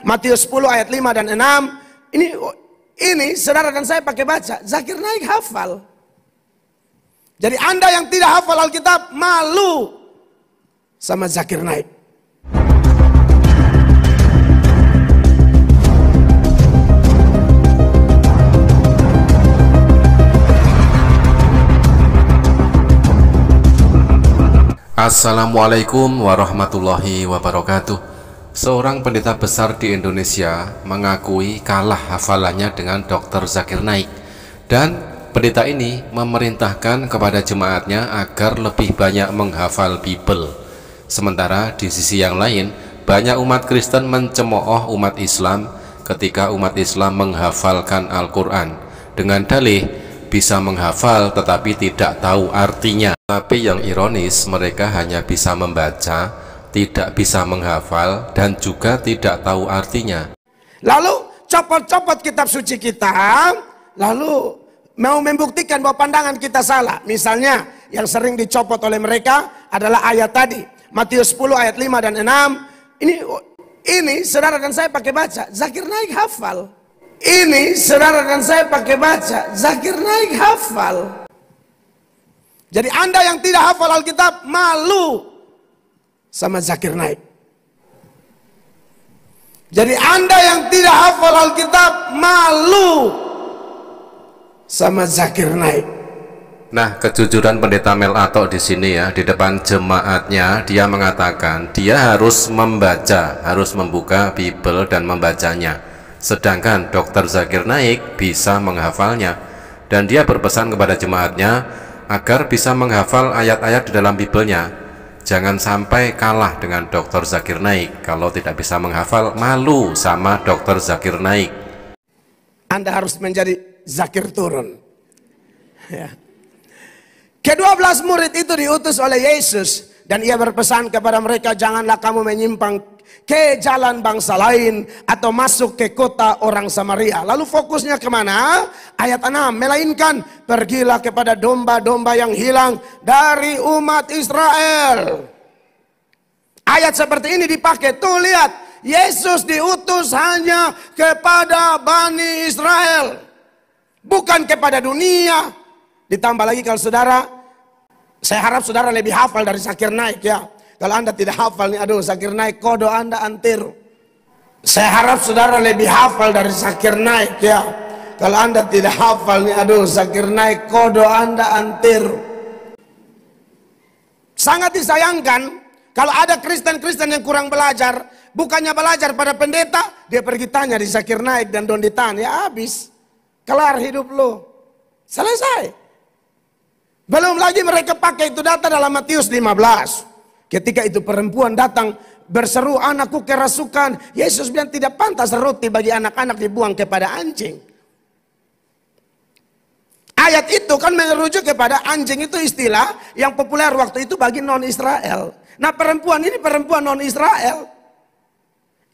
Matius 10 ayat 5 dan 6. Ini saudara dan saya pakai baca. Zakir Naik hafal. Jadi Anda yang tidak hafal Alkitab malu sama Zakir Naik. Assalamualaikum warahmatullahi wabarakatuh. Seorang pendeta besar di Indonesia mengakui kalah hafalannya dengan Dr. Zakir Naik. Dan pendeta ini memerintahkan kepada jemaatnya agar lebih banyak menghafal Bible. Sementara di sisi yang lain, banyak umat Kristen mencemooh umat Islam ketika umat Islam menghafalkan Al-Quran dengan dalih bisa menghafal tetapi tidak tahu artinya. Tapi yang ironis, mereka hanya bisa membaca, tidak bisa menghafal, dan juga tidak tahu artinya. Lalu copot-copot kitab suci kita, lalu mau membuktikan bahwa pandangan kita salah. Misalnya yang sering dicopot oleh mereka adalah ayat tadi, Matius 10 ayat 5 dan 6. Ini saudara dan saya pakai baca, Zakir Naik hafal. Ini saudara dan saya pakai baca, Zakir Naik hafal. Jadi Anda yang tidak hafal Alkitab malu sama Zakir Naik. Jadi Anda yang tidak hafal Alkitab malu sama Zakir Naik. Nah, kejujuran pendeta Mel Atok di sini ya, di depan jemaatnya dia mengatakan dia harus membaca, harus membuka Bible dan membacanya. Sedangkan Dr. Zakir Naik bisa menghafalnya, dan dia berpesan kepada jemaatnya agar bisa menghafal ayat-ayat di dalam Biblenya. Jangan sampai kalah dengan Dr. Zakir Naik. Kalau tidak bisa menghafal, malu sama Dr. Zakir Naik. Anda harus menjadi Zakir turun ya. Ke-12 murid itu diutus oleh Yesus, dan ia berpesan kepada mereka, janganlah kamu menyimpang ke jalan bangsa lain atau masuk ke kota orang Samaria. Lalu fokusnya kemana? Ayat 6, melainkan pergilah kepada domba-domba yang hilang dari umat Israel. Ayat seperti ini dipakai. Tuh lihat, Yesus diutus hanya kepada Bani Israel, bukan kepada dunia. Ditambah lagi kalau saudara, saya harap saudara lebih hafal dari Zakir Naik ya. Kalau Anda tidak hafal nih, aduh Zakir Naik kodo Anda antir. Saya harap saudara lebih hafal dari Zakir Naik ya. Kalau Anda tidak hafal nih, aduh Zakir Naik kodo Anda antir. Sangat disayangkan kalau ada Kristen-Kristen yang kurang belajar, bukannya belajar pada pendeta, dia pergi tanya di Zakir Naik dan Don Ditan, ya habis. Kelar hidup lo. Selesai. Belum lagi mereka pakai itu data dalam Matius 15. Ketika itu perempuan datang berseru, anakku kerasukan. Yesus bilang tidak pantas roti bagi anak-anak dibuang kepada anjing. Ayat itu kan merujuk kepada anjing, itu istilah yang populer waktu itu bagi non-Israel. Nah perempuan ini perempuan non-Israel.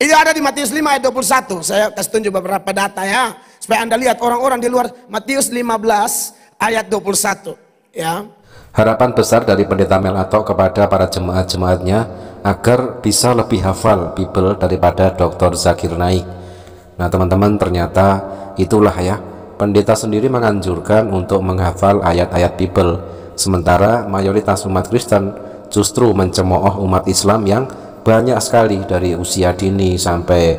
Ini ada di Matius 5 ayat 21. Saya kasih tunjuk beberapa data ya, supaya Anda lihat orang-orang di luar. Matius 15 ayat 21 ya. Harapan besar dari pendeta Mel Atok kepada para jemaat-jemaatnya agar bisa lebih hafal Bible daripada Dr. Zakir Naik. Nah teman-teman, ternyata itulah ya, pendeta sendiri menganjurkan untuk menghafal ayat-ayat Bible, sementara mayoritas umat Kristen justru mencemooh umat Islam yang banyak sekali dari usia dini sampai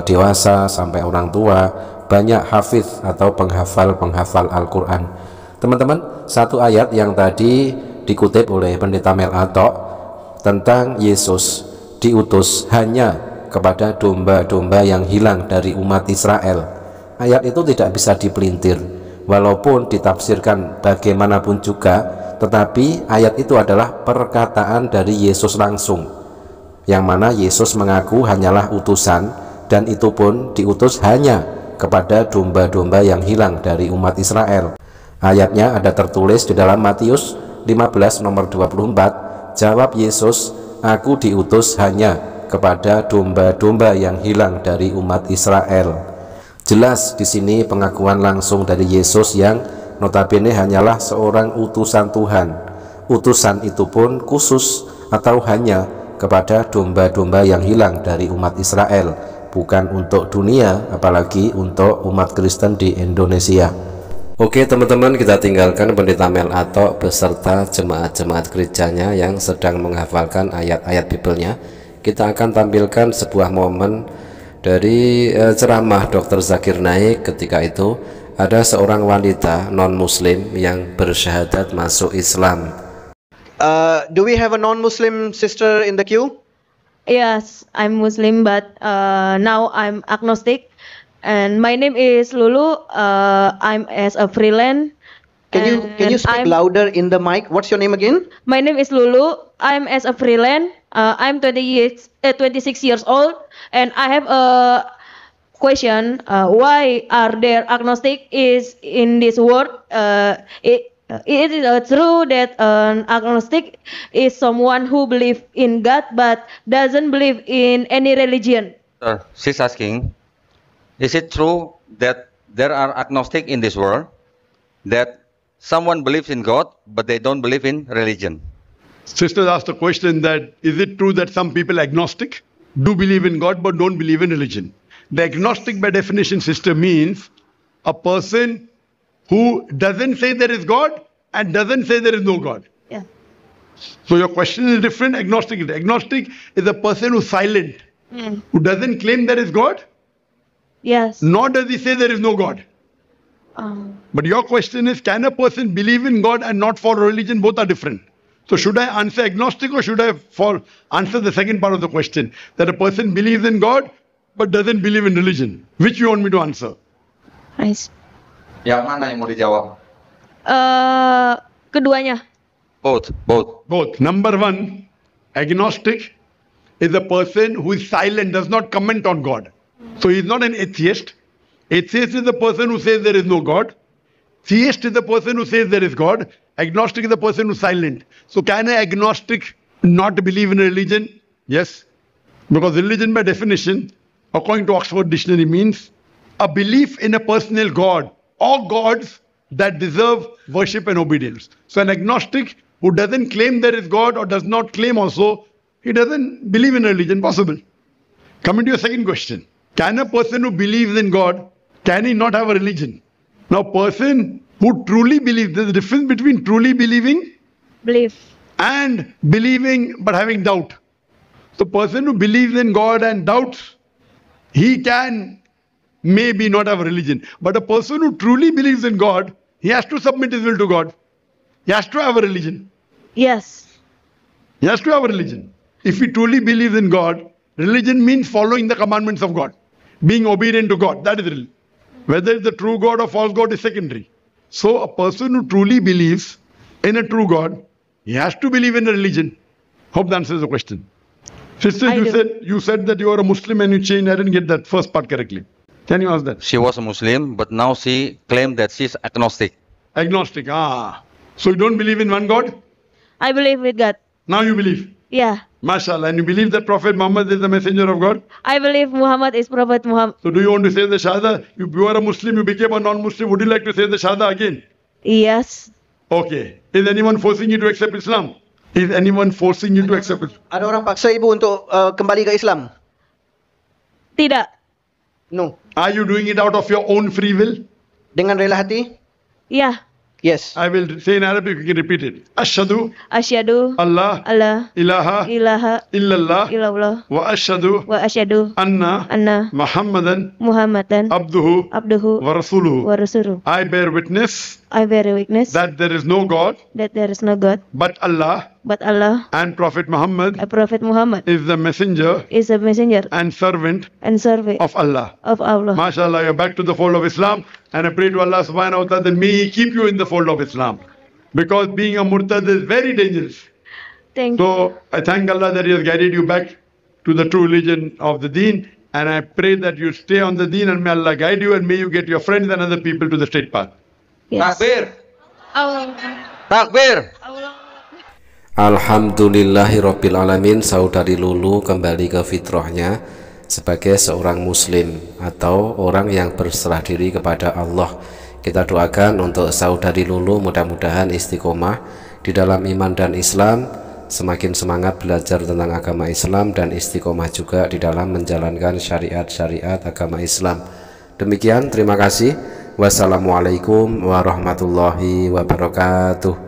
dewasa, sampai orang tua, banyak hafiz atau penghafal Al-Quran. Teman-teman, satu ayat yang tadi dikutip oleh pendeta Mel Atok tentang Yesus diutus hanya kepada domba-domba yang hilang dari umat Israel. Ayat itu tidak bisa dipelintir, walaupun ditafsirkan bagaimanapun juga, tetapi ayat itu adalah perkataan dari Yesus langsung, yang mana Yesus mengaku hanyalah utusan, dan itu pun diutus hanya kepada domba-domba yang hilang dari umat Israel. Ayatnya ada tertulis di dalam Matius 15 nomor 24. Jawab Yesus, aku diutus hanya kepada domba-domba yang hilang dari umat Israel. Jelas di sini pengakuan langsung dari Yesus yang notabene hanyalah seorang utusan Tuhan. Utusan itu pun khusus atau hanya kepada domba-domba yang hilang dari umat Israel, bukan untuk dunia, apalagi untuk umat Kristen di Indonesia. Oke teman-teman, kita tinggalkan Pendeta Mel Atok beserta jemaat-jemaat gerejanya yang sedang menghafalkan ayat-ayat Bibelnya. Kita akan tampilkan sebuah momen dari ceramah Dr. Zakir Naik. Ketika itu ada seorang wanita non-muslim yang bersyahadat masuk Islam. Do we have a non-Muslim sister in the queue? Yes, I'm Muslim, but now I'm agnostic, and my name is Lulu. I'm as a freelance. Can you speak louder in the mic? What's your name again? My name is Lulu. I'm as a freelance. I'm 26 years old, and I have a question. Why are there agnostic is in this world? It is true that an agnostic is someone who believes in God but doesn't believe in any religion. She's asking, is it true that there are agnostic in this world, that someone believes in God but they don't believe in religion? Sister asked a question that, is it true that some people agnostic do believe in God but don't believe in religion? The agnostic by definition, sister, means a person who doesn't say there is God and doesn't say there is no God. Yeah. So your question is different. Agnostic is a person who's silent, who doesn't claim there is God, Yes. nor does he say there is no God. But your question is, can a person believe in God and not follow religion? Both are different. So should I answer agnostic or should I answer the second part of the question, that a person believes in God but doesn't believe in religion? Which you want me to answer? Nice. Yang mana yang mau dijawab? Keduanya. Both. Both. Number one, agnostic is a person who is silent, does not comment on God. So he is not an atheist. Atheist is the person who says there is no God. Theist is the person who says there is God. Agnostic is the person who is silent. So can an agnostic not believe in religion? Yes. Because religion by definition, according to Oxford Dictionary, means a belief in a personal God or gods that deserve worship and obedience. So an agnostic who doesn't claim there is God or does not claim also, he doesn't believe in religion, possible. Coming to your second question. Can a person who believes in God, can he not have a religion? Now, person who truly believes, there's a difference between truly believing Believe. and believing but having doubt. The person who believes in God and doubts, he can maybe not have a religion. But a person who truly believes in God, he has to submit his will to God. He has to have a religion. Yes. He has to have a religion. If he truly believes in God, religion means following the commandments of God, being obedient to God. That is religion. Whether it's the true God or false God is secondary. So a person who truly believes in a true God, he has to believe in a religion. Hope that answers the question. Sister, you said that you are a Muslim and you changed. I didn't get that first part correctly. Can you ask that? She was a Muslim, but now she claimed that she's agnostic. Agnostic. So you don't believe in one God? I believe with God. Now you believe. Yeah. MashaAllah. And you believe that Prophet Muhammad is the messenger of God? I believe Muhammad is Prophet Muhammad. So do you want to say the Shahada? You are a Muslim, you became a non-Muslim. Would you like to say the Shahada again? Yes. Okay. Is anyone forcing you to accept Islam? Is anyone forcing you to accept Islam? Ada orang paksa ibu untuk kembali ke Islam? Tidak. No. Are you doing it out of your own free will? Dengan rela hati? Ya. Yes. I will say in Arabic, you can repeat it. Ashhadu Asyhadu Allah alla ilaha ilaha illallah illallah wa ashhadu wa asyhadu anna anna Muhammadan Muhammadan abduhu abduhu wa rasuluhu. wa rasuluh. I bear witness I bear witness that there is no God that there is no God but Allah, but Allah, and Prophet Muhammad a Prophet Muhammad is the messenger is a messenger and servant and servant of Allah. of Allah. MashaAllah, you're back to the fold of Islam, and I pray to Allah subhanahu wa ta'ala that may He keep you in the fold of Islam. Because being a murtad is very dangerous. Thank you. So I thank Allah that He has guided you back to the true religion of the deen, and I pray that you stay on the deen and may Allah guide you and may you get your friends and other people to the straight path. Yes. Takbir. Allah. Takbir. Alhamdulillahirabbil alamin. Saudari Lulu kembali ke fitrahnya sebagai seorang muslim atau orang yang berserah diri kepada Allah. Kita doakan untuk saudari Lulu mudah-mudahan istiqomah di dalam iman dan Islam semakin semangat belajar tentang agama Islam dan istiqomah juga di dalam menjalankan syariat-syariat agama Islam. Demikian, terima kasih. Wassalamualaikum warahmatullahi wabarakatuh.